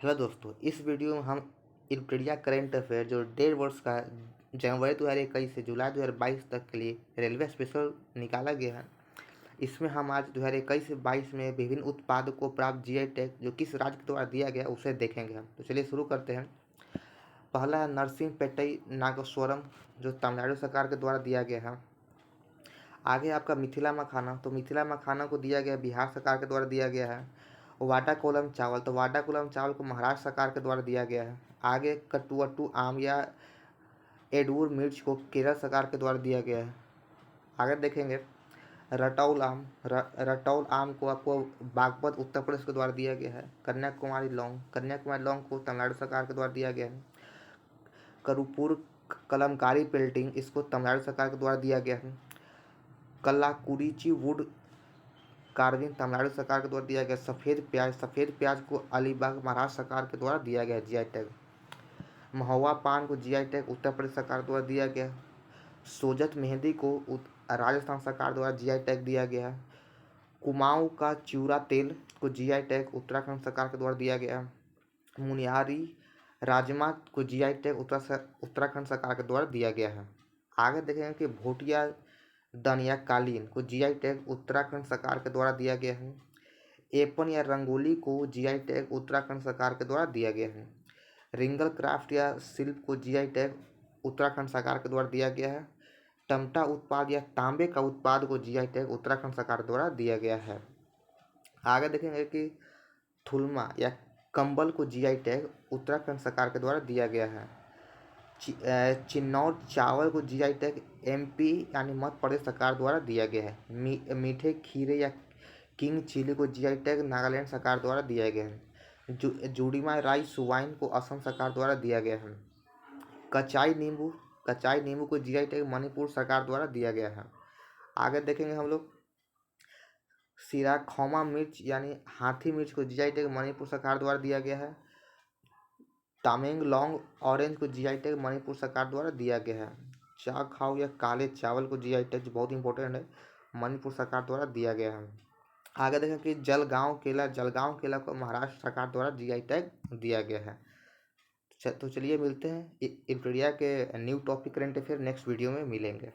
Hello दोस्तों, इस video में हम इंडिया करंट अफेयर जो 1.5 वर्ष का जनवरी 2021 से जुलाई 2022 तक के लिए रेलवे स्पेशल निकाला गया है। इसमें हम आज 2021 से 22 में विभिन्न उत्पादों को प्राप्त जीआई टैग जो किस राज्य के द्वारा दिया गया उसे देखेंगे हम। तो चलिए शुरू करते हैं। पहला है नरसिंहपेटई नागेश्वरम जो तमिलनाडु सरकार के द्वारा दिया गया है। आगे आपका मिथिला मखाना, तो मिथिला मखाना को दिया गया बिहार सरकार के द्वारा दिया गया है। वाडा कोलम चावल, तो वाडा कोलम चावल को महाराष्ट्र सरकार के द्वारा दिया गया है। आगे कटुवटू आम या एडूर मिर्च को केरल सरकार के द्वारा दिया गया है। आगे देखेंगे रटौल आम, रटौल आम को आपको बागपत उत्तर प्रदेश के द्वारा दिया गया है। कन्याकुमारी लौंग को तमिलनाडु सरकार के द्वारा दिया गया है। करूपुर कलमकारी पेल्टिंग, इसको तमिलनाडु सरकार के द्वारा दिया गया है। कलाकुरिची वुड कार्विंग तमिलनाडु सरकार के द्वारा दिया गया। सफ़ेद प्याज को अलीबाग महाराष्ट्र सरकार के द्वारा दिया गया जीआई टैग। महुआ पान को जीआई टैग उत्तर प्रदेश सरकार द्वारा दिया गया। सोजत मेहंदी को राजस्थान सरकार द्वारा जीआई टैग दिया गया है। कुमाऊं का चिवड़ा तेल को जीआई टैग उत्तराखंड सरकार के द्वारा दिया गया। मुनिहारी राजमा को जीआई टैग उत्तराखंड सरकार के द्वारा दिया गया है। आगे देखेंगे कि भोटिया दनिया कालीन को जीआई टैग उत्तराखंड सरकार के द्वारा दिया गया है। एपन या रंगोली को जीआई टैग उत्तराखंड सरकार के द्वारा दिया गया है। रिंगल क्राफ्ट या शिल्प को जीआई टैग उत्तराखंड सरकार के द्वारा दिया गया है। टमटा उत्पाद या तांबे का उत्पाद को जीआई टैग उत्तराखंड सरकार द्वारा दिया गया है। आगे देखेंगे कि थुलमा या कंबल को जीआई टैग उत्तराखंड सरकार के द्वारा दिया गया है। चिन्नौर चावल को जीआई टैग एमपी यानी मध्य प्रदेश सरकार द्वारा दिया गया है। मीठे खीरे या किंग चिली को जीआई टैग नागालैंड सरकार द्वारा दिया गया है। जुड़ीमा राइस वाइन को असम सरकार द्वारा दिया गया है। कचाई नींबू को जीआई टैग मणिपुर सरकार द्वारा दिया गया है। आगे देखेंगे हम लोग सिराखौमा मिर्च यानी हाथी मिर्च को जीआई टैग मणिपुर सरकार द्वारा दिया गया है। तामेंगलोंग ऑरेंज को जीआई टैग मणिपुर सरकार द्वारा दिया गया है। चा खाओ या काले चावल को जीआई टैग जो बहुत इंपॉर्टेंट है मणिपुर सरकार द्वारा दिया गया है। आगे देखें कि जलगांव केला को महाराष्ट्र सरकार द्वारा जीआई टैग दिया गया है। तो चलिए मिलते हैं इंडिया के new topic current affair next video में मिलेंगे।